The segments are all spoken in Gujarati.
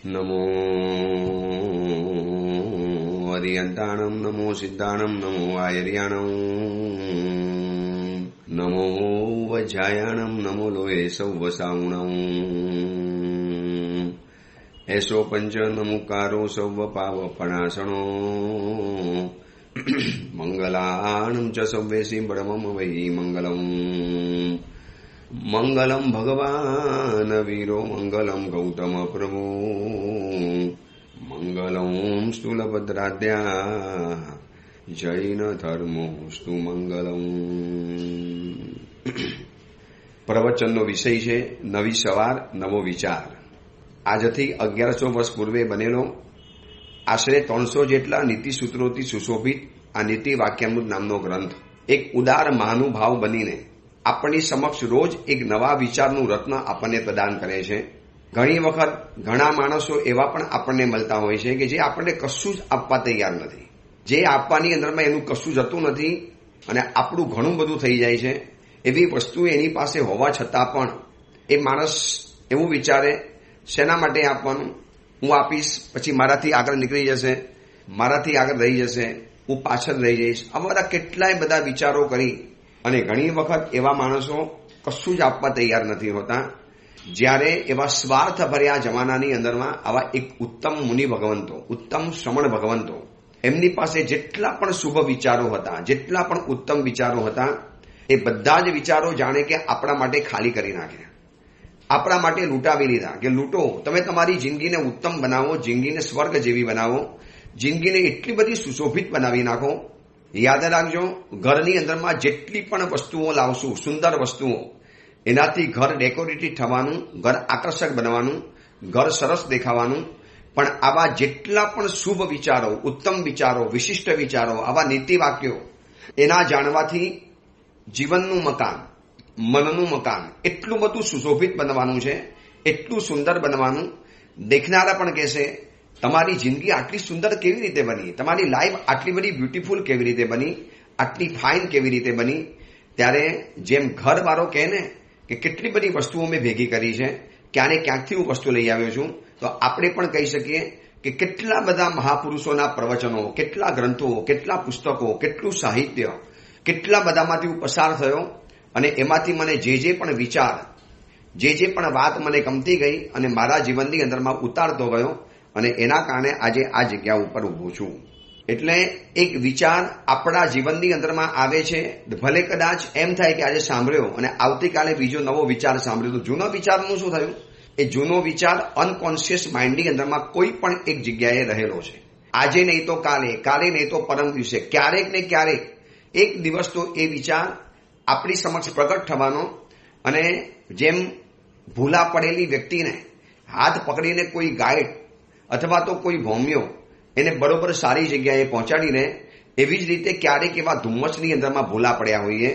નમો હરિયંતાણમ, નમો સિદ્ધાણમ, નમો આયર્યાણમ, નમો વજ્જાયાણમ, નમો લોહે સૌવસાઉણમ, એસો પંચ નમુકારો સૌવ પાવપણાસણો, મંગલાણમ ચ સૌવેસી બ્રહ્મમ વૈ મંગલમ, મંગલમ ભગવાન વીરો, મંગલમ ગૌતમ પ્રભુ, મંગલમ સ્થૂલભદ્રાદ્યા, જૈન ધર્મોસ્તુ મંગલમ. પ્રવચનનો વિષય છે નવી સવાર નવો વિચાર. આજથી 1100 વર્ષ પૂર્વે બનેલો આશરે 300 જેટલા નીતિસૂત્રોથી સુશોભિત આ નીતિ વાક્યામૃત નામનો ગ્રંથ એક ઉદાર મહાનુભાવ બનીને આપણી સમક્ષ રોજ એક નવા વિચારનું રત્ન આપણને પ્રદાન કરે છે. ઘણી વખત ઘણા માણસો એવા પણ આપણને મળતા હોય છે કે જે આપણને કશું જ આપવા તૈયાર નથી, જે આપવાની અંદરમાં એનું કશું જતું નથી અને આપણું ઘણું બધું થઈ જાય છે. એવી વસ્તુ એની પાસે હોવા છતાં પણ એ માણસ એવું વિચારે, શેના માટે આપવાનું, હું આપીશ પછી મારાથી આગળ નીકળી જશે, મારાથી આગળ રહી જશે, હું પાછળ રહી જઈશ. આ બધા કેટલાય બધા વિચારો કરી અને ઘણી વખત એવા માણસો કશું જ આપવા તૈયાર નથી હોતા. જ્યારે એવા સ્વાર્થ ભર્યા જમાનાની અંદરમાં આવા એક ઉત્તમ મુનિ ભગવંતો, ઉત્તમ શ્રમણ ભગવંતો, એમની પાસે જેટલા પણ શુભ વિચારો હતા, જેટલા પણ ઉત્તમ વિચારો હતા, એ બધા જ વિચારો જાણે કે આપણા માટે ખાલી કરી નાખ્યા, આપણા માટે લૂંટાવી લીધા કે લૂંટો, તમે તમારી જિંદગીને ઉત્તમ બનાવો, જિંદગીને સ્વર્ગ જેવી બનાવો, જિંદગીને એટલી બધી સુશોભિત બનાવી નાખો. યાદ રાખજો, ઘરની અંદરમાં જેટલી પણ વસ્તુઓ લાવશું, સુંદર વસ્તુઓ, એનાથી ઘર ડેકોરેટિવ થવાનું, ઘર આકર્ષક બનવાનું, ઘર સરસ દેખાવાનું. પણ આવા જેટલા પણ શુભ વિચારો, ઉત્તમ વિચારો, વિશિષ્ટ વિચારો, આવા નીતિ વાક્યો, એના જાણવાથી જીવનનું મકાન, મનનું મકાન એટલું બધું સુશોભિત બનવાનું છે, એટલું સુંદર બનવાનું. દેખનારા પણ કહેશે તમારી જિંદગી આટલી સુંદર કેવી રીતે બની, તમારી લાઈફ આટલી બધી બ્યુટીફુલ કેવી રીતે બની, આટલી ફાઇન કેવી રીતે બની. ત્યારે જેમ ઘરવાળો કહે ને કે કેટલી બધી વસ્તુઓ મેં ભેગી કરી છે, ક્યાંને ક્યાંકથી હું વસ્તુ લઈ આવ્યો છું, તો આપણે પણ કહી શકીએ કે કેટલા બધા મહાપુરુષોના પ્રવચનો, કેટલા ગ્રંથો, કેટલા પુસ્તકો, કેટલું સાહિત્ય, કેટલા બધામાંથી હું પસાર થયો અને એમાંથી મને જે પણ વિચાર, જે પણ વાત મને ગમતી ગઈ અને મારા જીવનની અંદરમાં ઉતારતો ગયો અને એના કારણે આજે આ જગ્યા ઉપર ઊભો છું. એટલે એક વિચાર આપણા જીવનની અંદરમાં આવે છે, ભલે કદાચ એમ થાય કે આજે સાંભળ્યો અને આવતીકાલે બીજો નવો વિચાર સાંભળ્યો, તો જૂનો વિચારનું શું થયું? એ જૂનો વિચાર અનકોન્શિયસ માઇન્ડની અંદરમાં કોઈ પણ એક જગ્યાએ રહેલો છે. આજે નહીં તો કાલે, કાલે નહીં તો પરમ દિવસે, ક્યારેક ને ક્યારેક એક દિવસ તો એ વિચાર આપણી સમક્ષ પ્રગટ થવાનો અને જેમ ભૂલા પડેલી વ્યક્તિને હાથ પકડીને કોઈ ગાઈડ અથવા તો કોઈ ભોમ્યો એને બરોબર સારી જગ્યાએ પહોંચાડીને, એવી જ રીતે ક્યારેક એવા ધુમ્મસની અંદરમાં ભૂલા પડ્યા હોઈએ,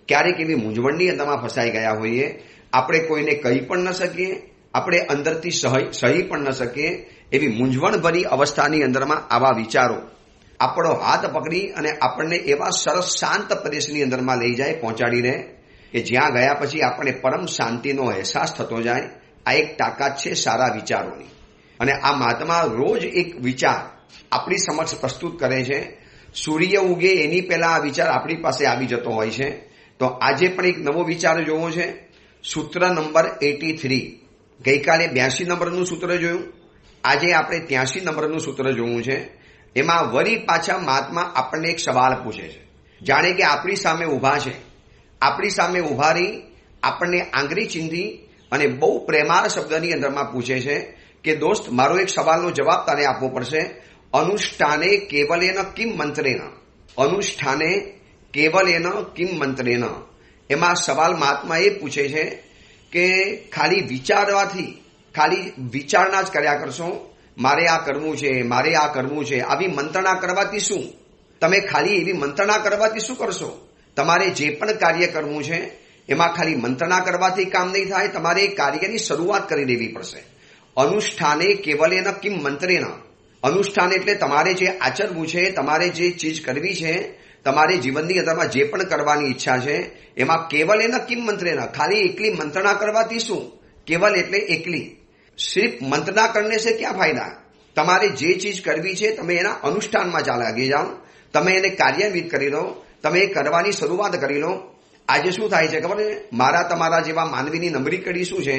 ક્યારેક એવી મૂંઝવણની અંદરમાં ફસાઈ ગયા હોઈએ, આપણે કોઈને કહી પણ ન શકીએ, આપણે અંદરથી સહી પણ ન શકીએ, એવી મૂંઝવણભરી અવસ્થાની અંદરમાં આવા વિચારો આપણો હાથ પકડી અને આપણને એવા સરસ શાંત પ્રદેશની અંદરમાં લઈ જાય, પહોંચાડીને કે જ્યાં ગયા પછી આપણને પરમ શાંતિનો અહેસાસ થતો જાય. આ એક તાકાત છે સારા વિચારોની. અને આ મહાત્મા રોજ એક વિચાર આપણી સમક્ષ પ્રસ્તુત કરે છે. સૂર્ય ઉગે એની પહેલા આ વિચાર આપણી પાસે આવી જતો હોય છે. તો આજે પણ એક નવો વિચાર જોવો છે. સૂત્ર નંબર 83. ગઈકાલે 82 નંબરનું સૂત્ર જોયું, આજે આપણે 83 નંબરનું સૂત્ર જોવું છે. એમાં વળી પાછા મહાત્મા આપણને એક સવાલ પૂછે છે. જાણે કે આપણી સામે ઊભા છે, આપણી સામે ઊભા રહી આપણને આંગળી ચીંધી અને બહુ પ્રેમાળ શબ્દની અંદરમાં પૂછે છે કે દોસ્ત, મારો એક સવાલનો જવાબ તારે આપવો પડશે. અનુષ્ઠાને કેવલેન કિમ મંત્રેન, અનુષ્ઠાને કેવલેન કિમ મંત્રેન. એમાં સવાલ મહાત્મા એ પૂછે છે કે ખાલી વિચારવાથી, ખાલી વિચારણા જ કર્યા કરશો, મારે આ કરવું છે, મારે આ કરવું છે, આવી મંત્રણા કરવાથી શું? તમે ખાલી એવી મંત્રણા કરવાથી શું કરશો? તમારે જે પણ કાર્ય કરવું છે એમાં ખાલી મંત્રણા કરવાથી કામ નહીં થાય, તમારે એ કાર્યની શરૂઆત કરી દેવી પડશે. અનુષ્ઠાને કેવલેન કિમ મંત્રેન. અનુષ્ઠાન એટલે તમારે જે આચરવું છે, તમારે જે ચીજ કરવી છે, તમારે જીવનની અંદરમાં જે પણ કરવાની ઈચ્છા છે એમાં કેવલેન કિમ મંત્રેન, ખાલી એકલી મંત્રણા કરવાથી શું? કેવલ એટલે એકલી. सिर्फ मंत्रणा करने से क्या फायदा? તમારે જે ચીજ કરવી છે તમે એના અનુષ્ઠાનમાં ચાલી જાઓ, તમે એને કાર્યાન્વિત કરી લો, તમે એ કરવાની શરૂઆત કરી લો. આજે શું થાય છે ખબર છે? મારા તમારા જેવા માનવીની નબળી કડી શું છે?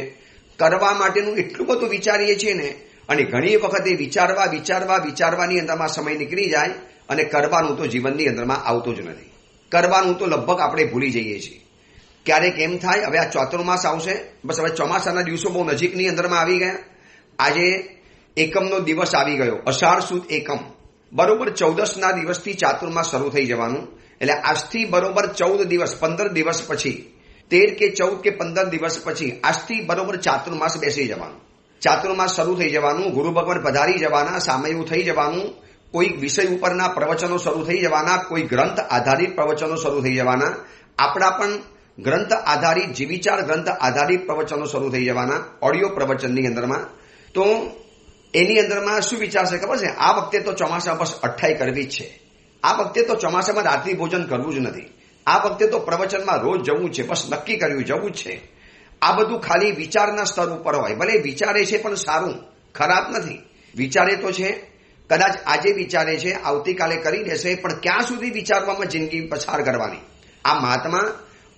કરવા માટેનું એટલું બધું વિચારીએ છીએ ને, અને ઘણી વખતે વિચારવાની અંદરમાં સમય નીકળી જાય અને કરવાનું તો જીવનની અંદરમાં આવતું જ નથી. કરવાનું તો લગભગ આપણે ભૂલી જઈએ છીએ. ક્યારેક એમ થાય હવે આ ચાતુર્માસ આવશે, બસ હવે ચોમાસાના દિવસો બહુ નજીકની અંદરમાં આવી ગયા. આજે એકમનો દિવસ આવી ગયો, અષાઢ સુદ એકમ, બરોબર 14ના દિવસથી ચાતુર્માસ શરૂ થઈ જવાનું. એટલે આજથી બરોબર 14 દિવસ 15 દિવસ પછી, 13 કે 14 કે 15 દિવસ પછી આજથી બરોબર ચાતુર્માસ બેસી જવાનું, ચાતુર્માસ શરૂ થઈ જવાનું. ગુરુ ભગવાન પધારી જવાના, સામયું થઈ જવાનું, કોઈ વિષય ઉપરના પ્રવચનો શરૂ થઈ જવાના, કોઈ ગ્રંથ આધારિત પ્રવચનો શરૂ થઈ જવાના. આપણા પણ ગ્રંથ આધારિત જીવિચાર ગ્રંથ આધારિત પ્રવચનો શરૂ થઈ જવાના ઓડિયો પ્રવચનની અંદરમાં. તો એની અંદરમાં શું વિચારશે ખબર છે? આ વખતે તો ચોમાસા બસ અઠ્ઠાઈ કરવી જ છે, આ વખતે તો ચોમાસામાં રાત્રિ ભોજન કરવું જ નથી, આ વખતે તો પ્રવચનમાં રોજ જવું છે, બસ નક્કી કર્યું જવું જ છે. આ બધું ખાલી વિચારના સ્તર ઉપર હોય. ભલે વિચારે છે પણ સારું, ખરાબ નથી. વિચારે તો છે, કદાચ આજે વિચારે છે, આવતીકાલે કરી દેશે, પણ ક્યાં સુધી વિચારવામાં જિંદગી પસાર કરવાની? આ મહાત્મા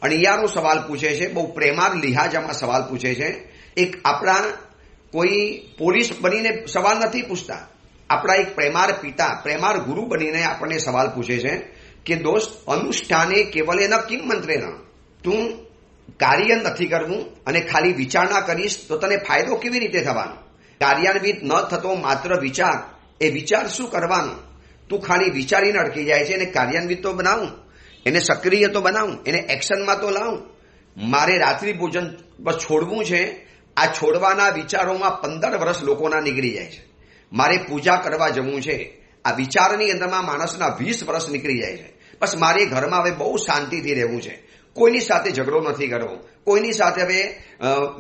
અણિયારો સવાલ પૂછે છે, બહુ પ્રેમાર લિહાજામાં સવાલ પૂછે છે. એક આપણા કોઈ પોલીસ બનીને સવાલ નથી પૂછતા, આપણા એક પ્રેમાર પિતા, પ્રેમાર ગુરુ બનીને આપણને સવાલ પૂછે છે કે દોસ્ત, અનુષ્ઠાને કેવલે ન કિમ મંત્રેન, તું કાર્ય નથી કરવું અને ખાલી વિચારણા કરીશ તો તને ફાયદો કેવી રીતે થવાનો? કાર્યાન્વિત ન થતો માત્ર વિચાર, એ વિચાર શું કરવાનું? તું ખાલી વિચારીને અટકી જાય છે. એને કાર્યાન્વિત તો બનાવું, એને સક્રિય તો બનાવું, એને એક્શનમાં તો લાવું. મારે રાત્રિ ભોજન બસ છોડવું છે, આ છોડવાના વિચારોમાં 15 વર્ષ લોકોના નીકળી જાય છે. મારે પૂજા કરવા જવું છે, આ વિચારની અંદરમાં માણસના 20 વર્ષ નીકળી જાય છે. બસ મારે ઘરમાં હવે બહુ શાંતિથી રહેવું છે, કોઈની સાથે ઝઘડો નથી કરવો, કોઈની સાથે હવે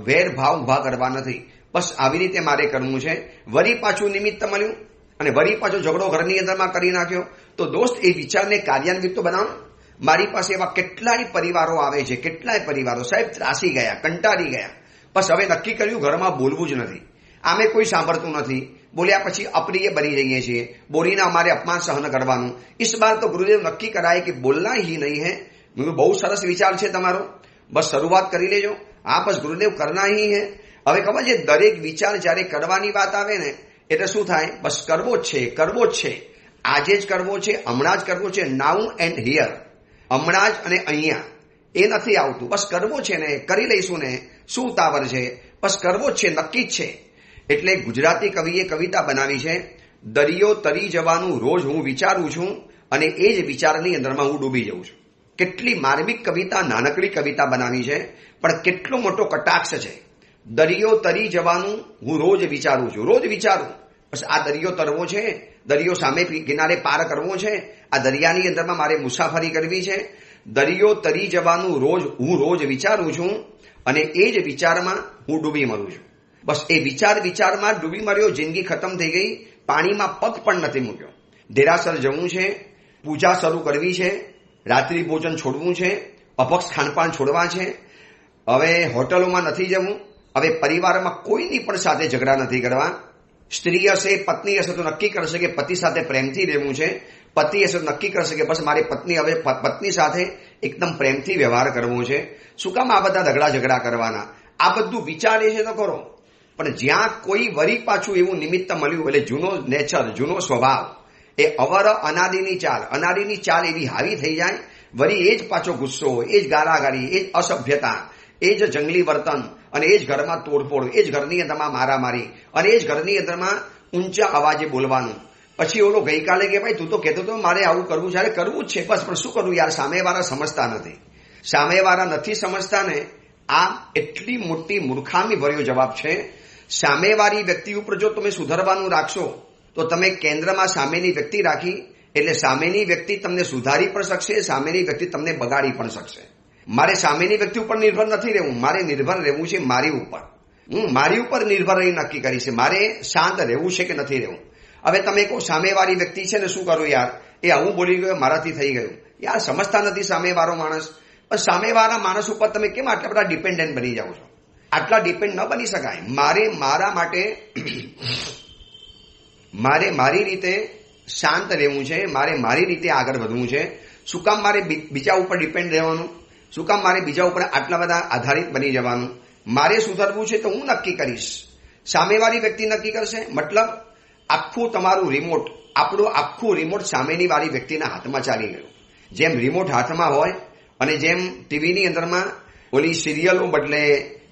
વેરભાવ ઉભા કરવા નથી, બસ આવી રીતે મારે કરવું છે. વળી પાછું નિમિત્ત મળ્યું અને વળી પાછો ઝઘડો ઘરની અંદરમાં કરી નાખ્યો. તો દોસ્ત, એ વિચારને કાર્યાન્વિત તો બનાવો. મારી પાસે એવા કેટલાય પરિવારો આવે છે, કેટલાય પરિવારો સાહેબ ત્રાસી ગયા, કંટાળી ગયા, બસ હવે નક્કી કર્યું ઘરમાં બોલવું જ નથી. આમે કોઈ સાંભળતું નથી, બોલ્યા પછી અપ્રિય બની જઈએ છીએ, બોલીને અમારે અપમાન સહન કરવાનું. इस बार तो गुरुदेव नक्की कराए कि बोलना ही नहीं है. બહુ સરસ વિચાર છે તમારો, બસ શરૂઆત કરી લેજો. હા, બસ ગુરુદેવ કરના હી હે. હવે ખબર છે, દરેક વિચાર જ્યારે કરવાની વાત આવે ને એટલે શું થાય? બસ કરવો જ છે, કરવો જ છે, આજે જ કરવો છે, હમણાં જ કરવો છે, નાઉ એન્ડ હિયર, હમણાં જ અને અહીંયા. એ નથી આવતું, બસ કરવો છે ને, કરી લઈશું ને, શું ઉતાવળ છે, બસ કરવો જ છે, નક્કી જ છે. એટલે ગુજરાતી કવિએ કવિતા બનાવી છે, દરિયો તરી જવાનું રોજ હું વિચારું છું અને એ જ વિચારની અંદરમાં હું ડૂબી જઉં છું. કેટલી માર્મિક કવિતા, નાનકડી કવિતા બનાવી છે, પણ કેટલો મોટો કટાક્ષ છે. દરિયો તરી જવાનું હું રોજ વિચારું છું, રોજ વિચારું. બસ આ દરિયો તરવો છે, દરિયો સામે કિનારે પાર કરવો છે, આ દરિયાની અંદરમાં મારે મુસાફરી કરવી છે. દરિયો તરી જવાનું હું રોજ વિચારું છું અને એ જ વિચારમાં હું ડૂબી મરું છું. બસ એ વિચારમાં ડૂબી મર્યો, જિંદગી ખતમ થઈ ગઈ, પાણીમાં પગ પણ નથી મૂક્યો. દેરાસર જવું છે, પૂજા શરૂ કરવી છે, રાત્રિ ભોજન છોડવું છે, અપક્ષ ખાનપાન છોડવા છે, હવે હોટલોમાં નથી જવું, હવે પરિવારમાં કોઈની પણ સાથે ઝઘડા નથી કરવા. સ્ત્રી હશે, પત્ની હશે તો નક્કી કરશે કે પતિ સાથે પ્રેમથી રહેવું છે, પતિ હશે તો નક્કી કરશે કે બસ મારી પત્ની સાથે એકદમ પ્રેમથી વ્યવહાર કરવો છે. શું કામ આ બધા ઝઘડા કરવાના? આ બધું વિચારે છે તો કરો, પણ જ્યાં કોઈ વરી પાછું એવું નિમિત્ત મળ્યું, એટલે જૂનો નેચર, જૂનો સ્વભાવ, એ અવર અનાદિની ચાલ એવી હાવી થઈ જાય, વળી એ જ પાછો ગુસ્સો, એ જ ગાળાગાળી, એ જ અસભ્યતા, એ જ જંગલી વર્તન, અને એ જ ઘરમાં તોડફોડ, એ જ ઘરની અંદરમાં મારામારી, અને એ જ ઘરની અંદરમાં ઊંચા અવાજે બોલવાનું. પછી ઓલો ગઈકાલે કે ભાઈ તું તો કહેતો હતો મારે આવું કરવું છે, કરવું જ છે, બસ પણ શું કરવું યાર, સામેવાળા સમજતા નથી. સામેવાળા નથી સમજતા ને, આ એટલી મોટી મૂર્ખામી ભર્યો જવાબ છે. સામેવાળી વ્યક્તિ ઉપર જો તમે સુધારવાનું રાખશો તો તમે કેન્દ્રમાં સામેની વ્યક્તિ રાખી, એટલે સામેની વ્યક્તિ તમને સુધારી પણ શકશે, સામેની વ્યક્તિ તમને બગાડી પણ શકશે. મારે સામેની વ્યક્તિ ઉપર નિર્ભર નથી રહેવું, મારે નિર્ભર રહેવું છે મારી ઉપર. હું મારી ઉપર નિર્ભર રહી નક્કી કરી છે મારે શાંત રહેવું છે કે નથી રહેવું. હવે તમે કહો સામેવાળી વ્યક્તિ છે ને શું કરું યાર, એ આવું બોલી ગયો, મારાથી થઈ ગયું. યાર સમજતા નથી સામેવાળો માણસ. પણ સામેવાળા માણસ ઉપર તમે કેમ આટલા બધા ડિપેન્ડન્ટ બની જાઓ છો? આટલા ડિપેન્ડ ન બની શકાય. મારા માટે મારી રીતે શાંત રહેવું છે, મારી રીતે આગળ વધવું છે. શું કામ મારે બીજા ઉપર ડિપેન્ડ રહેવાનું? શું કામ મારે બીજા ઉપર આટલા બધા આધારિત બની જવાનું? મારે સુધરવું છે તો હું નક્કી કરીશ, સામેવાળી વ્યક્તિ નક્કી કરશે. મતલબ આખું તમારું રિમોટ, આપણું આખું રિમોટ સામેની વાળી વ્યક્તિના હાથમાં ચાલી ગયું. જેમ રિમોટ હાથમાં હોય અને જેમ ટીવીની અંદરમાં ઓલી સિરિયલો બદલે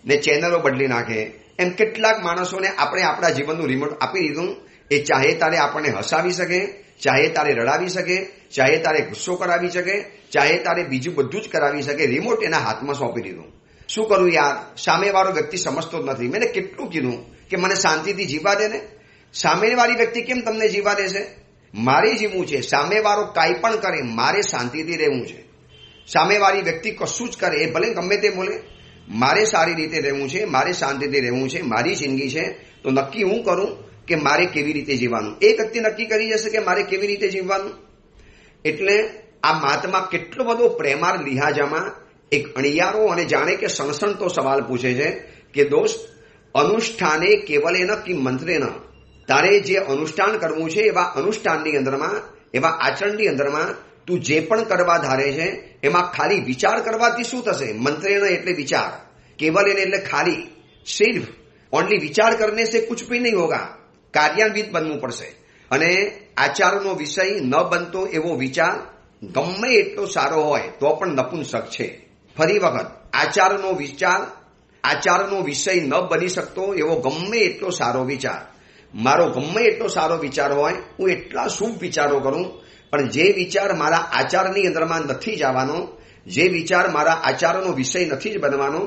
ને ચેનલો બદલી નાખે, એમ કેટલાક માણસોને આપણે આપણા જીવનનું રિમોટ આપી દીધું. એ ચાહે તારે આપણને હસાવી શકે, ચાહે તારે રડાવી શકે, ચાહે તારે ગુસ્સો કરાવી શકે, ચાહે તારે બીજું બધું જ કરાવી શકે. રિમોટ એના હાથમાં સોંપી દીધું. શું કરું યાર? સામેવાળો વ્યક્તિ સમજતો જ નથી. મેં કેટલું કીધું કે મને શાંતિથી જીવવા દે ને. સામેવાળી વ્યક્તિ કેમ તમને જીવવા દેશે? મારે જીવવું છે. સામેવાળો કાંઈ પણ કરે, મારે શાંતિથી રહેવું છે. સામેવાળી વ્યક્તિ કશું જ કરે, એ ભલે ગમે તે બોલે, મારે સારી રીતે રહેવું છે, મારે શાંતિથી રહેવું છે. મારી જિંદગી છે તો નક્કી હું કરું કે મારે કેવી રીતે જીવવાનું. એ વ્યક્તિ નક્કી કરી જશે કે મારે કેવી રીતે જીવવાનું. એટલે આ મહાત્મા કેટલો બધો પ્રેમાર લિહાજામાં એક અણિયારો અને જાણે કે સણસણતો સવાલ પૂછે છે કે દોસ્ત, અનુષ્ઠાને કેવલેન કિમ મંત્રેન, તારે જે અનુષ્ઠાન કરવું છે એવા અનુષ્ઠાનની અંદરમાં, એવા આચરણની અંદરમાં તું જે પણ કરવા ધારે છે એમાં ખાલી વિચાર કરવાથી શું થશે? મંત્રેન એટલે વિચાર, કેવલેન એટલે ખાલી, સિર્ફ ઓનલી વિચાર કરને से कुछ भी नहीं होगा. કાર્યાન્વિત બનવું પડશે. અને આચારનો વિષય ન બનતો એવો વિચાર ગમે એટલો સારો હોય તો પણ નપુંસક છે. ફરી વખત, આચારનો વિષય ન બની શકતો એવો ગમે એટલો સારો વિચાર, મારો ગમે એટલો સારો વિચાર હોય, હું એટલા શુભ વિચારો કરું, પણ જે વિચાર મારા આચારની અંદરમાં નથી જવાનો, જે વિચાર મારા આચારનો વિષય નથી જ બનવાનો,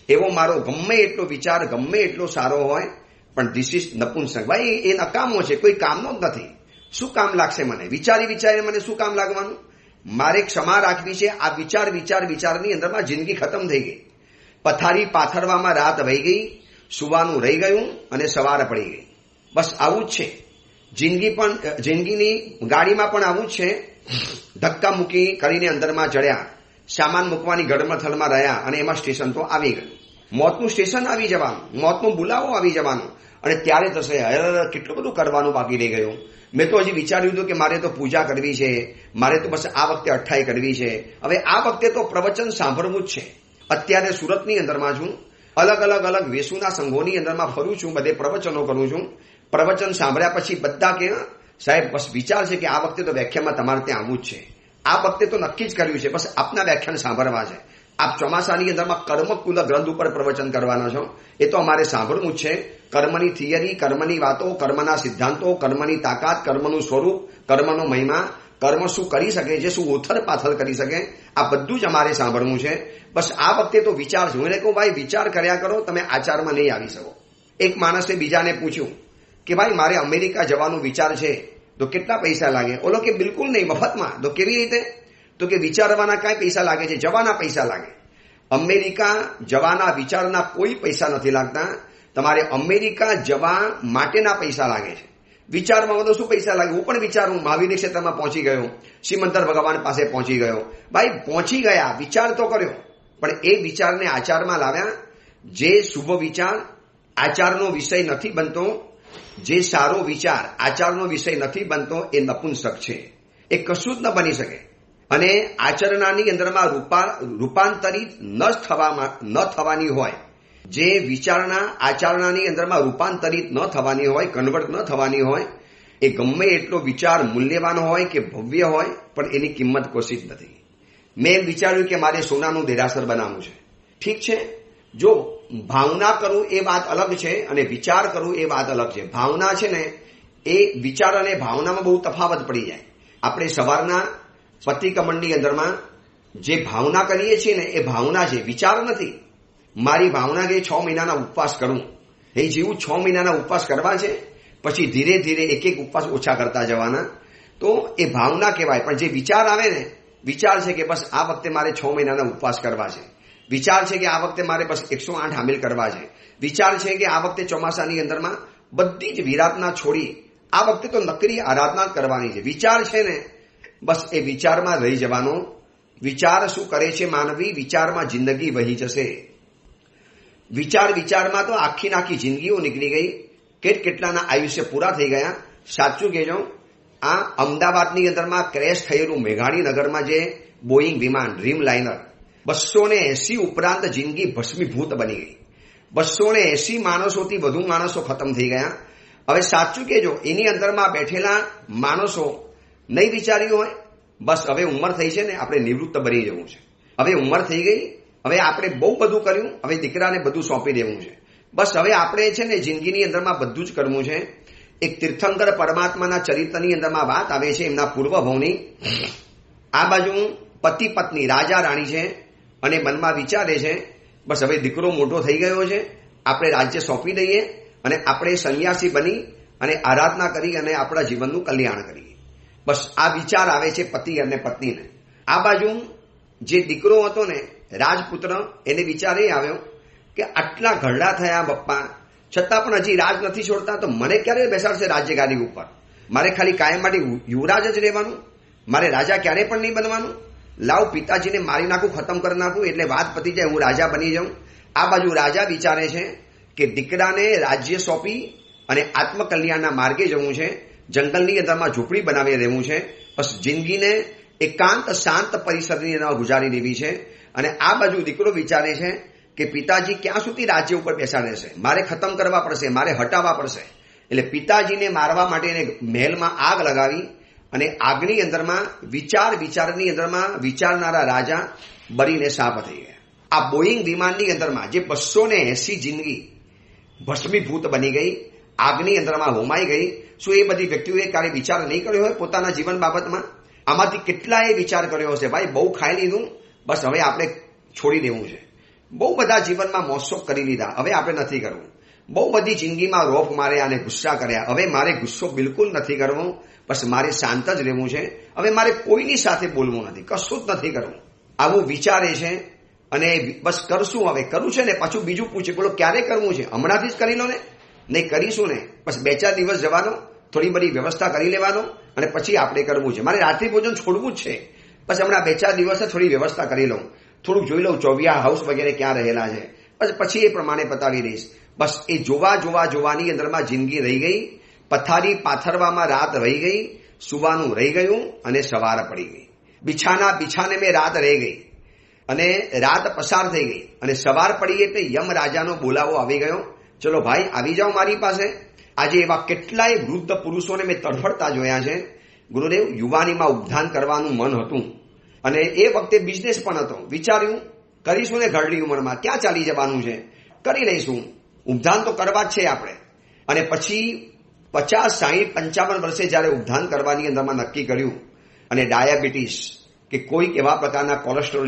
એવો મારો ગમે એટલો વિચાર ગમે એટલો સારો હોય, પણ ધીસ ઇઝ નપુંસક. ભાઈ એ નકામો છે, કોઈ કામનો જ નથી. શું કામ લાગશે મને? વિચારીને મને શું કામ લાગવાનું? મારે ક્ષમા રાખવી છે. આ વિચારની અંદરમાં જિંદગી ખતમ થઈ ગઈ. પથારી પાથરવામાં રાત વહી ગઈ, સુવાનું રહી ગયું અને સવાર પડી ગઈ. બસ આવું જ છે. જિંદગીની ગાડીમાં પણ આવું જ છે. ધક્કા મૂકી કરીને અંદરમાં ચડ્યા, સામાન મૂકવાની ગડમથલમાં રહ્યા અને એમાં સ્ટેશન તો આવી ગયું. મોતનું સ્ટેશન આવી જવાનું, મોતનો બોલાવો આવી જવાનો. અને ત્યારે થશે કેટલું બધું કરવાનું બાકી રહી ગયું. મેં તો હજી વિચાર્યું હતું કે મારે તો પૂજા કરવી છે, મારે તો બસ આ વખતે અઠ્ઠાઈ કરવી છે. હવે આ વખતે તો પ્રવચન સાંભળવું જ છે. અત્યારે સુરતની અંદરમાં છું, અલગ વેસુના સંઘોની અંદરમાં ફરું છું, બધે પ્રવચનો કરું છું. પ્રવચન સાંભળ્યા પછી બધા કે સાહેબ બસ વિચાર છે કે આ વખતે તો વ્યાખ્યાનમાં તમારે ત્યાં આવવું જ છે. આ વખતે તો નક્કી જ કર્યું છે, બસ આપના વ્યાખ્યાન સાંભળવા છે. આપ ચોમાસાની અંદરમાં કર્મકુલ ગ્રંથ ઉપર પ્રવચન કરવાના છો, એ તો અમારે સાંભળવું જ છે. કર્મની થિયરી, કર્મની વાતો, કર્મના સિદ્ધાંતો, કર્મની તાકાત, કર્મનું સ્વરૂપ, કર્મનો મહિમા, કર્મ શું કરી શકે છે, શું ઉથલ પાથલ કરી શકે, આ બધું જ અમારે સાંભળવું છે. બસ આ વખતે તો વિચાર છે. હું એને કહું ભાઈ વિચાર કર્યા કરો, તમે આચારમાં નહીં આવી શકો. એક માણસે બીજાને પૂછ્યું કે ભાઈ મારે અમેરિકા જવાનું વિચાર છે તો કેટલા પૈસા લાગે? ઓલો કે બિલકુલ નહીં, મફતમાં. તો કેવી રીતે? તો કે વિચારવાના કાંઈ પૈસા લાગે છે, જવાના પૈસા લાગે. અમેરિકા જવાના વિચારના કોઈ પૈસા નથી લાગતા. તમારે અમેરિકા જવા માટેના પૈસા લાગે છે. વિચારમાં બધો શું પૈસા લાગે? હું પણ વિચારું, મહાવીર ક્ષેત્રમાં પહોંચી ગયો, શ્રીમંતર ભગવાન પાસે પહોંચી ગયો. ભાઈ પહોંચી ગયા, વિચાર તો કર્યો, પણ એ વિચારને આચારમાં લાવ્યા. જે શુભ વિચાર આચારનો વિષય નથી બનતો, જે સારો વિચાર આચારનો વિષય નથી બનતો, એ નપુંસક છે. એ કશું જ ન બની શકે. અને આચરણાની અંદરમાં રૂપાંતરિત ન થવાની હોય, જે વિચારના આચરણાની અંદરમાં રૂપાંતરિત ન થવાની હોય, કન્વર્ટ ન થવાની હોય, એ ગમે એટલો વિચાર મૂલ્યવાન હોય કે ભવ્ય હોય, પણ એની કિંમત કોશી જ નથી. મેં એમ વિચાર્યું કે મારે સોનાનું દેરાસર બનાવવું છે. ઠીક છે, જો ભાવના કરું એ વાત અલગ છે અને વિચાર કરું એ વાત અલગ છે. ભાવના છે ને, એ વિચાર અને ભાવનામાં બહુ તફાવત પડી જાય. આપણે સવારના પતિકમણની અંદરમાં જે ભાવના કરીએ છીએ ને, એ ભાવના છે, વિચાર નથી. મારી ભાવના કે 6 મહિનાના ઉપવાસ કરું, એ જેવું 6 મહિનાના ઉપવાસ કરવા છે, પછી ધીરે ધીરે એક ઉપવાસ ઓછા કરતા જવાના, તો એ ભાવના કહેવાય. પણ જે વિચાર આવે ને, વિચાર છે કે બસ આ વખતે મારે 6 મહિનાના ઉપવાસ કરવા છે, વિચાર છે કે આ વખતે મારે બસ 108 હામિલ કરવા છે, વિચાર છે કે આ વખતે ચોમાસાની અંદરમાં બધી જ વિરાટના છોડી આ વખતે તો નકરી આરાધના કરવાની છે. વિચાર છે ને, બસ એ વિચારમાં રહી જવાનો. વિચાર શું કરે છે માનવી? વિચારમાં જિંદગી વહી જશે. વિચારમાં તો આખી જિંદગીઓ નીકળી ગઈ, કેટલાના આયુષ્ય પૂરા થઈ ગયા. સાચું કહેજો, આ અમદાવાદની અંદરમાં ક્રેશ થયેલું મેઘાણી નગરમાં જે બોઈંગ વિમાન ડ્રીમ લાઇનર 280 ઉપરાંત જિંદગી ભસ્મીભૂત બની ગઈ. 280 માણસોથી વધુ માણસો ખતમ થઈ ગયા. હવે સાચું કહેજો, એની અંદરમાં બેઠેલા માણસો નહીં વિચાર્યું હોય બસ હવે ઉંમર થઈ છે ને આપણે નિવૃત્ત બની જવું છે, હવે ઉંમર થઈ ગઈ, હવે આપણે બહુ બધું કર્યું, હવે દીકરાને બધું સોંપી દેવું છે, બસ હવે આપણે છે ને જિંદગીની અંદરમાં બધું જ કરવું છે. એક તીર્થંકર પરમાત્માના ચરિત્રની અંદરમાં વાત આવે છે એમના પૂર્વભવની. આ બાજુ પતિ પત્ની રાજા રાણી છે અને મનમાં વિચારે છે બસ હવે દીકરો મોટો થઈ ગયો છે, આપણે રાજ્ય સોંપી દઈએ અને આપણે સંન્યાસી બની અને આરાધના કરી અને આપણા જીવનનું કલ્યાણ કરીએ. બસ આ વિચાર આવે છે પતિ અને પત્નીને. આ બાજુ જે દીકરો હતો ને રાજપુત્ર, એને વિચાર એ આવ્યો કે આટલા ઘરડા થયા બપ્પા, છતાં પણ હજી રાજ નથી છોડતા, તો મને ક્યારે બેસાડશે રાજ્ય ગાદી ઉપર? મારે ખાલી કાયમ માટે યુવરાજ જ રહેવાનું, મારે રાજા ક્યારે પણ નહીં બનવાનું. લાવ પિતાજીને મારી નાખું, ખતમ કરી નાખું, એટલે વાત પતી જાય, હું રાજા બની જાઉં. આ બાજુ રાજા વિચારે છે કે દીકરાને રાજ્ય સોંપી અને આત્મકલ્યાણના માર્ગે જવું છે, જંગલની અંદરમાં ઝૂંપડી બનાવી રહેવું છે, બસ જિંદગીને એકાંત શાંત પરિસરની અંદર ગુજારી દેવી છે. અને આ બાજુ દીકરો વિચારે છે કે પિતાજી ક્યાં સુધી રાજ્ય ઉપર બેસાડે છે, મારે ખતમ કરવા પડશે, મારે હટાવવા પડશે. એટલે પિતાજીને મારવા માટે એને મહેલમાં આગ લગાવી અને આગની અંદરમાં વિચારની અંદરમાં વિચારનારા રાજા બળીને સાપ થઈ ગયા. આ બોઈંગ વિમાનની અંદરમાં જે 280 જિંદગી ભસ્મીભૂત બની ગઈ, આગની અંદરમાં હોમાઈ ગઈ. શું એ બધી વ્યક્તિઓએ ક્યારે વિચાર નહીં કર્યો હોય પોતાના જીવન બાબતમાં? આમાંથી કેટલાએ વિચાર કર્યો હશે, ભાઈ બહુ ખાઈ લીધું, બસ હવે આપણે છોડી દેવું છે. બહુ બધા જીવનમાં મોજશોખ કરી લીધા, હવે આપણે નથી કરવું. બહુ બધી જિંદગીમાં રોફ માર્યા અને ગુસ્સા કર્યા, હવે મારે ગુસ્સો બિલકુલ નથી કરવો, બસ મારે શાંત જ રહેવું છે, હવે મારે કોઈની સાથે બોલવું નથી, કશું જ નથી કરવું. આવું વિચારે છે અને બસ કરશું, હવે કરવું છે ને પાછું બીજું પૂછે બોલો ક્યારે કરવું છે, હમણાંથી જ કરી લો ને, નહીં કરીશું ને બસ 2-4 દિવસ જવાનો, થોડી બધી વ્યવસ્થા કરી લેવાનો અને પછી આપણે કરવું છે. મારે રાત્રિ ભોજન છોડવું જ છે, બસ હમણાં 2-4 દિવસ થોડી વ્યવસ્થા કરી લઉં, થોડુંક જોઈ લઉં ચોવિયા હાઉસ વગેરે ક્યાં રહેલા છે, બસ પછી એ પ્રમાણે પતાવી દઈશ. બસ એ જોવાની અંદરમાં જિંદગી રહી ગઈ. પથારી પાથરવામાં રાત રહી ગઈ, સુવાનું રહી ગયું અને સવાર પડી ગઈ. બિછાને મેં રાત રહી ગઈ અને રાત પસાર થઈ ગઈ અને સવાર પડી એટલે યમ રાજાનો બોલાવો આવી ગયો, ચલો ભાઈ આવી જાઓ મારી પાસે. આજે એવા કેટલાય વૃદ્ધ પુરુષોને મેં તડફડતા જોયા છે. ગુરુદેવ, યુવાનીમાં ઉપધાન કરવાનું મન હતું અને એ વખતે બિઝનેસ પણ હતો. વિચાર્યું કરીશું ને, ઘરડી ઉંમરમાં ક્યાં ચાલી જવાનું છે, કરી લઈશું, ઉપધાન તો કરવા જ છે આપણે. અને પછી 50, 60, 55 વર્ષે જ્યારે ઉપધાન કરવાની અંદરમાં નક્કી કર્યું અને ડાયાબિટીસ કે કોઈક એવા પ્રકારના કોલેસ્ટ્રોલ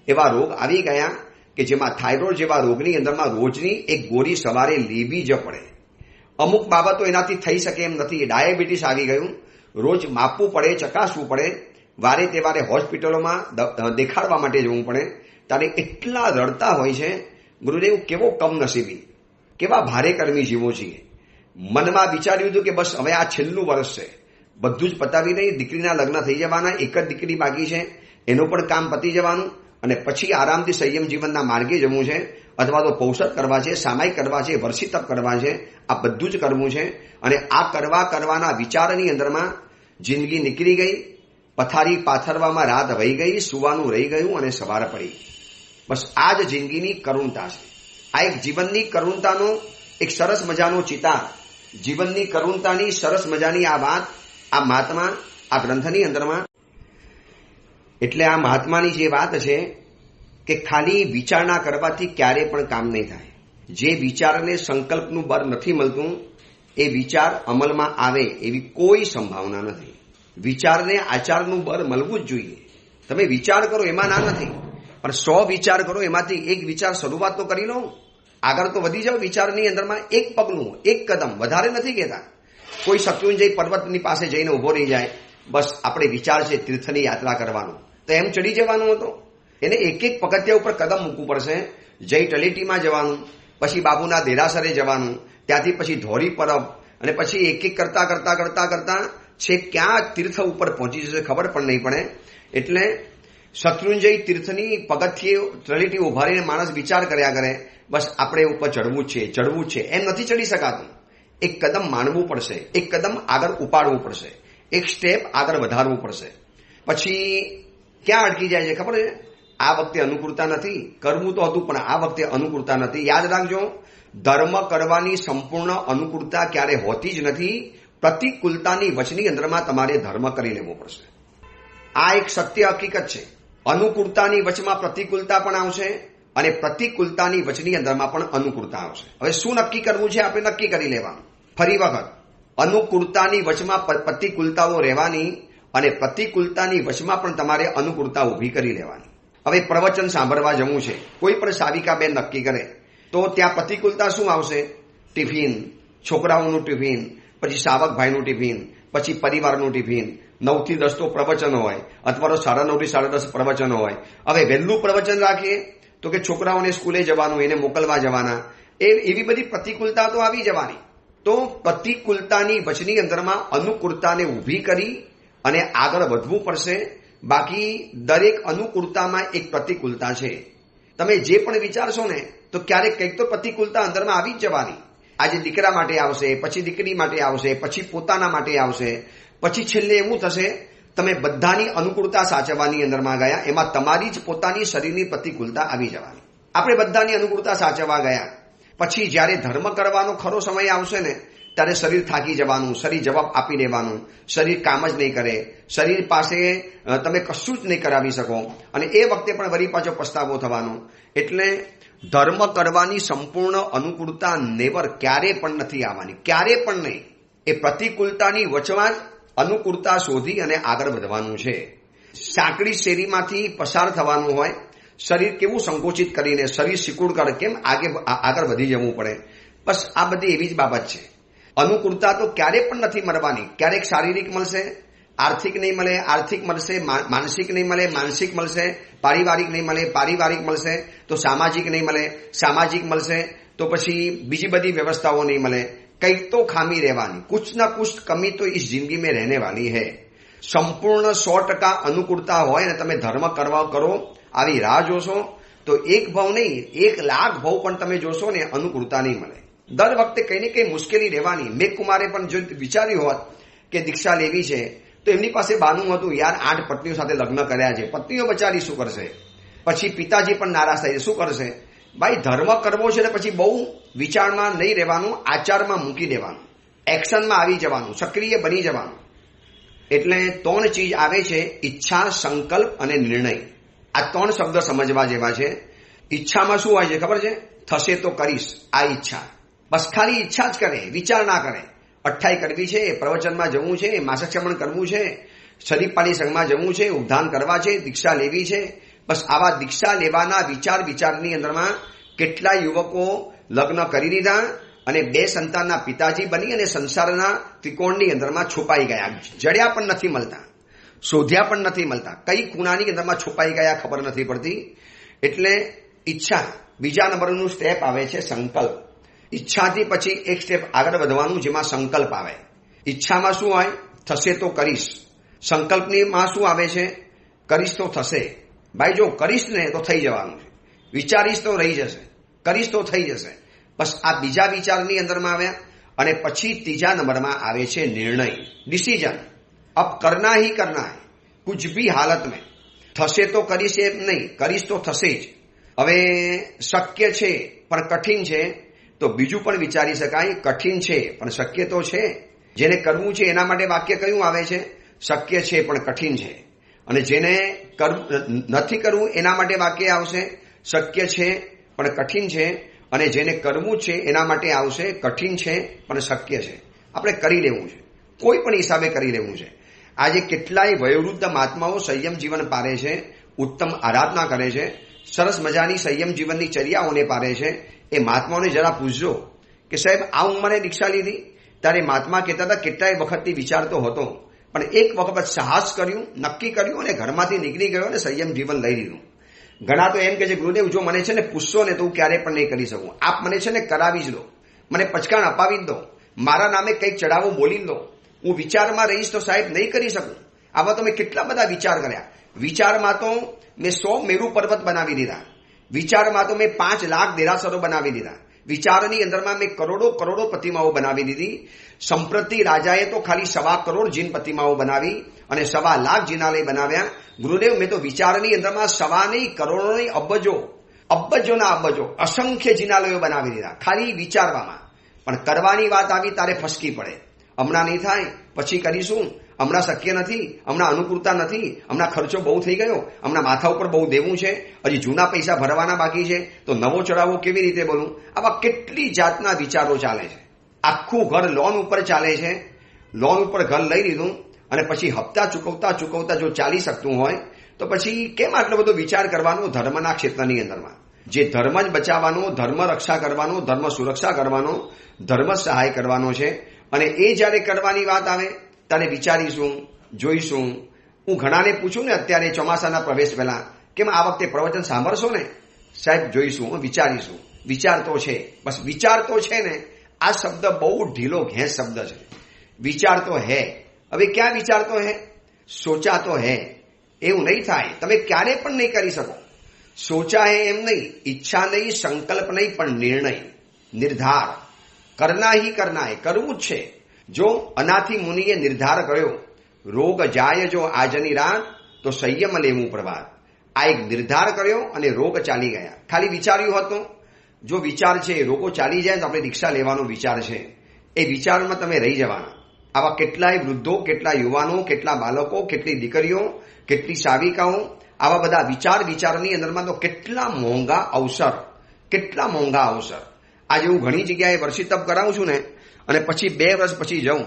એવા રોગ આવી ગયા કે જેમાં થાઇરોઇડ જેવા રોગની અંદરમાં રોજની એક ગોળી સવારે લેવી જ પડે. અમુક બાબતો એનાથી થઈ શકે એમ નથી. ડાયાબિટીસ આવી ગયું, રોજ માપવું પડે, ચકાસવું પડે, વારે તે વારે હોસ્પિટલોમાં દેખાડવા માટે જવું પડે. ત્યારે એટલા રડતા હોય છે. ગુરુદેવ, કેવો કમનસીબી, કેવા ભારે કર્મી જીવો છીએ. મનમાં વિચાર્યું હતું કે બસ હવે આ છેલ્લું વર્ષ છે, બધું જ પતાવી દઈ, દીકરીના લગ્ન થઈ જવાના, એક જ દીકરી બાકી છે, એનું પણ કામ પતી જવાનું અને પછી આરામથી સંયમ જીવનના માર્ગે જવું છે, અથવા તો પૌષધ કરવા છે, સામાયિક કરવા છે, વર્ષી તપ કરવા છે, આ બધું જ કરવું છે. અને આ કરવાના વિચારની અંદરમાં જિંદગી નીકળી ગઈ. પથારી પાથરવામાં રાત વહી ગઈ, સુવાનું રહી ગયું અને સવાર પડી. બસ આ જ જિંદગીની કરુણતા છે. આ એક જીવનની કરુણતાનો એક સરસ મજાનો ચિતાર, જીવનની કરુણતાની સરસ મજાની આ વાત આ મહાત્મા આ ગ્રંથની અંદરમાં. એટલે આ મહાત્માની જે વાત છે કે ખાલી વિચારણા કરવાથી ક્યારે પણ કામ નહીં થાય. જે વિચારને સંકલ્પનું બળ નથી મળતું એ વિચાર અમલમાં આવે એવી કોઈ સંભાવના નથી. વિચારને આચારનું બળ મળવું જ જોઈએ. તમે વિચાર કરો એમાં ના નથી, પણ 100 વિચાર કરો એમાંથી એક વિચાર શરૂઆત તો કરી લો, આગળ તો વધી જાઓ. વિચારની અંદરમાં એક પગલું, એક કદમ, વધારે નથી કહેતા. કોઈ શત્રુંજય પર્વતની પાસે જઈને ઉભો રહી જાય, બસ આપણે વિચાર છે તીર્થની યાત્રા કરવાનું, તો એમ ચડી જવાનું હતું. એને એક એક પગથિયા ઉપર કદમ મૂકવું પડશે. જય તળેટીમાં જવાનું, પછી બાબુના દેરાસરે જવાનું, ત્યાંથી પછી ધોરી પરબ, અને પછી એક એક કરતા છે ક્યાં તીર્થ ઉપર પહોંચી જશે ખબર પણ નહીં પડે. એટલે શત્રુંજય તીર્થની પગથિયે તળેટી ઉભા રહીને માણસ વિચાર કર્યા કરે, બસ આપણે ઉપર ચડવું જ છે એમ નથી ચડી શકાતું. એક કદમ માનવું પડશે, એક કદમ આગળ ઉપાડવું પડશે, એક સ્ટેપ આગળ વધારવું પડશે. પછી ક્યાં અટકી જાય છે ખબર છે? આ વખતે અનુકૂળતા નથી, કરવું તો હતું પણ આ વખતે અનુકૂળતા નથી. યાદ રાખજો, ધર્મ કરવાની સંપૂર્ણ અનુકૂળતા ક્યારે હોતી જ નથી. પ્રતિકૂળતાની વચની અંદરમાં તમારે ધર્મ કરી લેવો પડશે. આ એક સત્ય હકીકત છે. અનુકૂળતાની વચમાં પ્રતિકૂળતા પણ આવશે અને પ્રતિકૂળતાની વચની અંદરમાં પણ અનુકૂળતા આવશે. હવે શું નક્કી કરવું છે? આપણે નક્કી કરી લેવાનું. ફરી વખત, અનુકૂળતાની વચમાં પ્રતિકૂળતાઓ રહેવાની અને પ્રતિકૂળતાની વચમાં પણ તમારે અનુકૂળતા ઊભી કરી લેવાની. હવે પ્રવચન સાંભળવા જવું છે, કોઈ પણ સાવિકાબેન નક્કી કરે તો ત્યાં પ્રતિકૂળતા શું આવશે? ટિફિન, છોકરાઓનું ટિફિન, પછી સાવકભાઈનું ટિફિન, પછી પરિવારનું ટિફિન. 9 થી 10 તો પ્રવચન હોય અથવા તો 9:30 થી 10:30 પ્રવચન હોય. હવે વહેલું પ્રવચન રાખીએ તો કે છોકરાઓને સ્કૂલે જવાનું, એને મોકલવા જવાના, એવી બધી પ્રતિકૂળતા તો આવી જવાની. તો પ્રતિકૂળતાની વચની અંદરમાં અનુકૂળતાને ઊભી કરી અને આગળ વધવું પડશે. બાકી દરેક અનુકૂળતામાં એક પ્રતિકૂળતા છે. તમે જે પણ વિચારશો ને તો ક્યારેક કંઈક તો પ્રતિકૂળતા અંદરમાં આવી જ જવાની. આજે દીકરા માટે આવશે, પછી દીકરી માટે આવશે, પછી પોતાના માટે આવશે, પછી છેલ્લે એવું થશે તમે બધાની અનુકૂળતા સાચવવાની અંદરમાં ગયા, એમાં તમારી જ પોતાની શરીરની પ્રતિકૂળતા આવી જવાની. આપણે બધાની અનુકૂળતા સાચવવા ગયા, પછી જ્યારે ધર્મ કરવાનો ખરો સમય આવશે ને ત્યારે શરીર થાકી જવાનું, શરીર જવાબ આપી દેવાનું, શરીર કામ જ નહીં કરે, શરીર પાસે તમે કશું જ નહીં કરાવી શકો અને એ વખતે પણ વળી પાછો પસ્તાવો થવાનો. એટલે ધર્મ કરવાની સંપૂર્ણ અનુકૂળતા નેવર, ક્યારે પણ નથી આવવાની, ક્યારે પણ નહીં. એ પ્રતિકૂળતાની વચમાં જ અનુકૂળતા શોધી અને આગળ વધવાનું છે. સાંકડી શેરીમાંથી પસાર થવાનું હોય, શરીર કેવું સંકોચિત કરીને શરીર સિકુડ કરે, કેમ આગળ વધી જવું પડે. બસ આ બધી એવી જ બાબત છે. અનુકૂળતા તો ક્યારે પણ નથી મળવાની. ક્યારેક શારીરિક મળશે, આર્થિક નહીં મળે, આર્થિક મળશે, માનસિક નહીં મળે, માનસિક મળશે, પારિવારિક નહીં મળે, પારિવારિક મળશે, તો સામાજિક નહીં મળે, સામાજિક મળશે તો પછી બીજી બધી વ્યવસ્થાઓ નહીં મળે. કંઈક તો ખામી રહેવાની, कुछ ना कुछ कमी तो इस जिंदगी में रहने वाली है. સંપૂર્ણ 100% અનુકૂળતા હોય અને તમે ધર્મ કરવા કરો, આવી રાહ જોશો તો એક ભાવ નહીં 1 લાખ ભાવ પણ તમે જોશો ને અનુકૂળતા નહીં મળે. દર વખતે કંઈ ને કંઈ મુશ્કેલી રહેવાની. મેઘકુમારે પણ જો વિચાર્યું હોત કે દીક્ષા લેવી છે તો એમની પાસે બાનું હતું, યાર 8 પત્નીઓ સાથે લગ્ન કર્યા છે, પત્નીઓ બચારી શું કરશે? પછી પિતાજી પણ નારાજ થાય, શું કરશે? ભાઈ ધર્મ કરવો છે ને પછી બહુ વિચારમાં નહીં રહેવાનું, આચારમાં મૂકી દેવાનું, એક્શનમાં આવી જવાનું, સક્રિય બની જવાનું. એટલે 3 ચીજ આવે છે: ઈચ્છા, સંકલ્પ અને નિર્ણય. આ 3 શબ્દ સમજવા જેવા છે. ઈચ્છામાં શું હોય છે ખબર છે? થશે તો કરીશ, આ ઈચ્છા. બસ ખાલી ઈચ્છા જ કરે, વિચાર ના કરે. અઠ્ઠાઈ કરવી છે, પ્રવચનમાં જવું છે, માસક્ષમણ કરવું છે, શરીફપાલી સંઘમાં જવું છે, ઉદ્ધાન કરવા છે, દીક્ષા લેવી છે. બસ આવા દીક્ષા લેવાના વિચારની અંદરમાં કેટલા યુવકો લગ્ન કરી દીધા અને 2 સંતાનના પિતાજી બની અને સંસારના ત્રિકોણની અંદરમાં છુપાઈ ગયા. જડ્યા પણ નથી મળતા, શોધ્યા પણ નથી મળતા, કઈ ખૂણાની અંદરમાં છુપાઈ ગયા ખબર નથી પડતી. એટલે ઈચ્છા. બીજા નંબરનું સ્ટેપ આવે છે સંકલ્પ. ઈચ્છાથી પછી એક સ્ટેપ આગળ વધવાનું, જેમાં સંકલ્પ આવે. ઈચ્છામાં શું હોય? થશે તો કરીશ. સંકલ્પનીમાં શું આવે છે? કરીશ તો થશે. ભાઈ જો કરીશ ને તો થઈ જવાનું છે, વિચારીશ તો રહી જશે, કરીશ તો થઈ જશે. બસ આ બીજા વિચારની અંદરમાં આવ્યા. અને પછી ત્રીજા નંબરમાં આવે છે નિર્ણય, ડિસિઝન. અબ કરના હી કરના હૈ, કુછ ભી હાલત મેં. થશે તો કરીશ એમ નહીં, કરીશ તો થશે જ. હવે શક્ય છે પણ કઠિન છે તો બીજું પણ વિચારી શકાય, કઠિન છે પણ શક્ય તો છે. જેને કરવું છે એના માટે વાક્ય કયું આવે છે? શક્ય છે પણ કઠિન છે. અને જેને નથી કરવું એના માટે વાક્ય આવશે શક્ય છે પણ કઠિન છે. અને જેને કરવું છે એના માટે આવશે કઠિન છે પણ શક્ય છે. આપણે કરી લેવું છે, કોઈ પણ હિસાબે કરી લેવું છે. આજે કેટલાય વયોવૃદ્ધ મહાત્માઓ સંયમ જીવન પારે છે, ઉત્તમ આરાધના કરે છે, સરસ મજાની સંયમ જીવનની ચર્યાઓને પારે છે. એ મહાત્માઓને જરા પૂછજો કે સાહેબ આ ઉંમરે દીક્ષા લીધી ત્યારે મહાત્મા કહેતા હતા કેટલાય વખતથી વિચારતો હતો પણ એક વખત સાહસ કર્યું, નક્કી કર્યું અને ઘરમાંથી નીકળી ગયો અને સંયમ જીવન લઈ લીધું. ઘણા તો એમ કે છે ગુરુદેવ જો મને છે ને પૂછશો ને તો હું ક્યારેય પણ નહીં કરી શકું, આપ મને છે ને કરાવી જ દો, મને પચકાણ અપાવી જ દો, મારા નામે કંઈક ચડાવો બોલી દો, હું વિચારમાં રહીશ તો સાહેબ નહીં કરી શકું. આવા તો મેં કેટલા બધા વિચાર કર્યા. વિચારમાં તો મેં 100 મેરુ પર્વત બનાવી દીધા. વિચારમાં તો મેં 5 લાખ દેરાસરો બનાવી દીધા. વિચારની અંદરમાં મેં કરોડો પ્રતિમાઓ બનાવી દીધી. સંપ્રતિ રાજાએ તો ખાલી 1.25 કરોડ જીન પ્રતિમાઓ બનાવી અને 1.25 લાખ જીનાલય બનાવ્યા. ગુરુદેવ, મેં તો વિચારની અંદરમાં 1.25 નહીં, કરોડો નહીં, અબજોના અબજો અસંખ્ય જીનાલયો બનાવી દીધા ખાલી વિચારવામાં. પણ કરવાની વાત આવી તારે ફસકી પડે. હમણાં નહીં થાય, પછી કરીશું, હમણાં શક્ય નથી, હમણાં અનુકૂળતા નથી, હમણાં ખર્ચો બહુ થઈ ગયો, હમણાં માથા ઉપર બહુ દેવું છે, હજી જૂના પૈસા ભરવાના બાકી છે, તો નવો ચડાવો કેવી રીતે બોલું? આવા કેટલી જાતના વિચારો ચાલે છે. આખું ઘર લોન ઉપર ચાલે છે. લોન ઉપર ઘર લઈ લીધું અને પછી હપ્તા ચૂકવતા જો ચાલી શકતું હોય તો પછી કેમ આટલો બધો વિચાર કરવાનો ધર્મના ક્ષેત્રની અંદરમાં? જે ધર્મ જ બચાવવાનો, ધર્મ રક્ષા કરવાનો, ધર્મ સુરક્ષા કરવાનો, ધર્મ સહાય કરવાનો છે. અને એ જ્યારે કરવાની વાત આવે ત્યારે વિચારીશું, જોઈશું. હું ઘણાને પૂછું ને અત્યારે ચોમાસાના પ્રવેશ પહેલા, કેમ આ વખતે પ્રવચન સાંભળશો ને? સાહેબ જોઈશું, વિચારીશું. વિચાર તો છે, બસ વિચાર તો છે ને. આ શબ્દ બહુ ઢીલો ઘેંસ શબ્દ છે. વિચાર તો હે. હવે ક્યાં વિચાર તો હે? સોચા તો હે. એવું નહીં થાય, તમે ક્યારે પણ નહીં કરી શકો. સોચા હે એમ નહીં, ઈચ્છા નહીં, સંકલ્પ નહીં, પણ નિર્ણય, નિર્ધાર. કરના હી કરના હે, કરવું જ છે. જો અનાથી મુનિએ નિર્ધાર કર્યો, રોગ જાય જો આજની રાત, તો સંયમ લેવું પ્રભાત. આ એક નિર્ધાર કર્યો અને રોગ ચાલી ગયા. ખાલી વિચાર્યું હતું. જો વિચાર છે રોગો ચાલી જાય તો આપણે દીક્ષા લેવાનો વિચાર છે. એ વિચારમાં તમે રહી જવાના. આવા કેટલાય વૃદ્ધો, કેટલા યુવાનો, કેટલા બાળકો, કેટલી દીકરીઓ, કેટલી સાવિકાઓ, આવા બધા વિચારની અંદરમાં તો કેટલા મોંઘા અવસર. આજે હું ઘણી જગ્યાએ વર્ષી તપ કરાવું છું ને, અને પછી 2 વર્ષ પછી જાઉં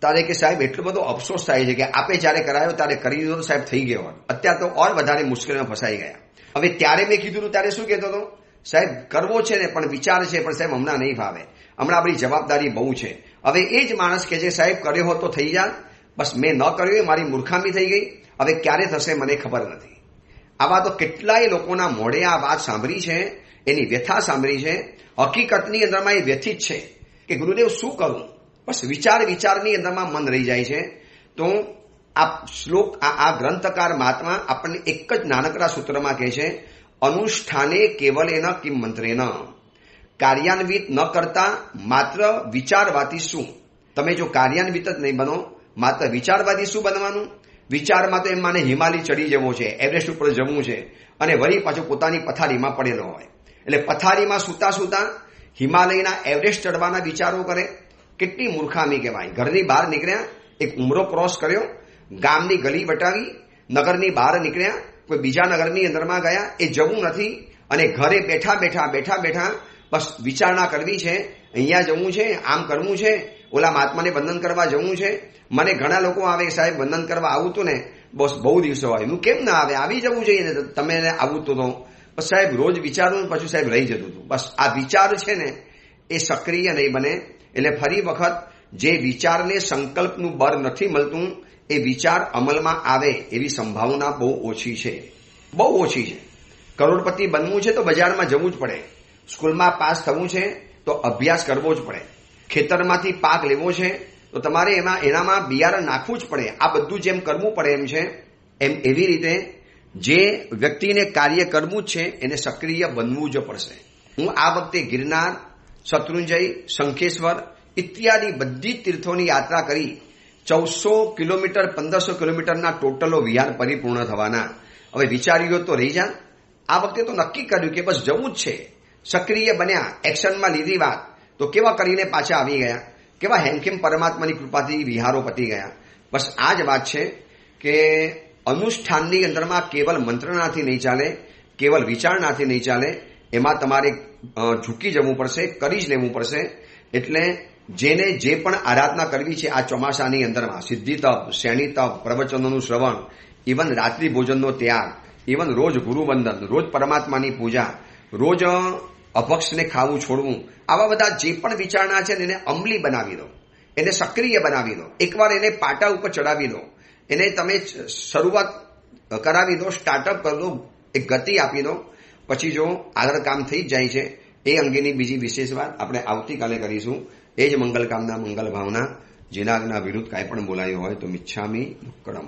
ત્યારે કે સાહેબ એટલો બધો અફસોસ થાય છે કે આપે જ્યારે કરાયો ત્યારે કરી દીધો સાહેબ, થઈ ગયો હોત. અત્યારે તો ઓર વધારે મુશ્કેલીમાં ફસાઈ ગયા. હવે ત્યારે મેં કીધું ત્યારે શું કહેતો હતો? સાહેબ કરવો છે ને, પણ વિચાર છે, પણ સાહેબ હમણાં નહીં ફાવે, હમણાં આપણી જવાબદારી બહુ છે. હવે એ જ માણસ કે છે સાહેબ કર્યો હોત તો થઈ જાય, બસ મેં ન કર્યું, મારી મૂર્ખામી થઈ ગઈ, હવે ક્યારે થશે મને ખબર નથી. આવા તો કેટલાય લોકોના મોઢે આ વાત સાંભળી છે, એની વ્યથા સાંભળી છે. હકીકતની અંદરમાં એ વ્યથિત છે કે ગુરુદેવ શું કરું? બસ વિચારની અંદરમાં મન રહી જાય છે. તો આ શ્લોક, આ ગ્રંથકાર મહાત્મા આપણને એક જ નાનકડા સૂત્રમાં કહે છે, અનુષ્ઠાને કેવલેન કિમ મંત્રેન. કાર્યાન્વિત ન કરતા માત્ર વિચારવાથી શું? તમે જો કાર્યાન્વિત જ નહીં બનો, માત્ર વિચારવાથી શું બનવાનું? વિચારમાં તો એમ માને હિમાલય ચડી જવો છે, એવરેસ્ટ ઉપર જવું છે, અને વળી પાછું પોતાની પથારીમાં પડેલો હોય. એટલે પથારીમાં સૂતા હિમાલયના એવરેસ્ટ ચડવાના વિચારો કરે. કેટલી મૂર્ખામી કહેવાય. ઘરની બહાર નીકળ્યા, એક ઉમરો ક્રોસ કર્યો, ગામની ગલી વટાવી, નગરની બહાર નીકળ્યા, કોઈ બીજા નગરની અંદરમાં ગયા, એ જવું નથી. અને ઘરે બેઠા બસ વિચારણા કરવી છે, અહીંયા જવું છે, આમ કરવું છે, ઓલા મહાત્માને વંદન કરવા જવું છે. મને ઘણા લોકો આવે, સાહેબ વંદન કરવા આવું તું ને, બસ બહુ દિવસો હોય. હું કેમ ના આવે? આવી જવું જોઈએ ને, તમે આવું તો બસ સાહેબ રોજ વિચારું, પછી સાહેબ રહી જતું હતું. બસ આ વિચાર છે ને એ સક્રિય નહીં બને. એટલે ફરી વખત જે વિચારને સંકલ્પનું બળ નથી મળતું, એ વિચાર અમલમાં આવે એવી સંભાવના બહુ ઓછી છે. કરોડપતિ બનવું છે તો બજારમાં જવું જ પડે. સ્કૂલમાં પાસ થવું છે તો અભ્યાસ કરવો જ પડે. ખેતરમાંથી પાક લેવો છે તો તમારે એનામાં બિયારણ નાખવું જ પડે. આ બધું જેમ કરવું પડે એમ છે, એમ એવી રીતે જે વ્યક્તિને કાર્ય કરવું જ છે એને સક્રિય બનવું જ પડશે. હું આ વખતે ગિરનાર, શત્રુંજય, શંખેશ્વર ઇત્યાદિ બધી તીર્થોની યાત્રા કરી 1400 કિલોમીટર, 1500 કિલોમીટરના ટોટલો વિહાર પરિપૂર્ણ થવાના. હવે વિચાર્યો તો રહી જા. આ વખતે તો નક્કી કર્યું કે બસ જવું જ છે. સક્રિય બન્યા, એક્શનમાં લીધી વાત, તો કેવા કરીને પાછા આવી ગયા. કેવા હેમખેમ પરમાત્માની કૃપાથી વિહારો પતી ગયા. બસ આ જ વાત છે કે અનુષ્ઠાનની અંદરમાં કેવલ મંત્રણાથી નહીં ચાલે, કેવલ વિચારણાથી નહીં ચાલે. એમાં તમારે ઝૂકી જવું પડશે, કરી જ લેવું પડશે. એટલે જેને જે પણ આરાધના કરવી છે આ ચોમાસાની અંદરમાં, સિદ્ધિ તપ, શ્રેણી તપ, પ્રવચનોનું શ્રવણ, ઇવન રાત્રિ ભોજનનો ત્યાગ, ઇવન રોજ ગુરુવંદન, રોજ પરમાત્માની પૂજા, રોજ અભક્ષને ખાવું છોડવું, આવા બધા જે પણ વિચારણા છે એને અમલી બનાવી દો, એને સક્રિય બનાવી દો. એકવાર એને પાટા ઉપર ચડાવી દો, એને તમે શરૂઆત કરાવી દો, સ્ટાર્ટઅપ કરી દો, એક ગતિ આપી દો. પછી જો આગળ કામ થઈ જ જાય છે, એ અંગેની બીજી વિશેષ વાત આપણે આવતીકાલે કરીશું. એ જ મંગલ કામના, મંગલ ભાવના. જેના વિરુદ્ધ કાંઈ પણ બોલાયું હોય તો મિચ્છામી દુક્કડમ.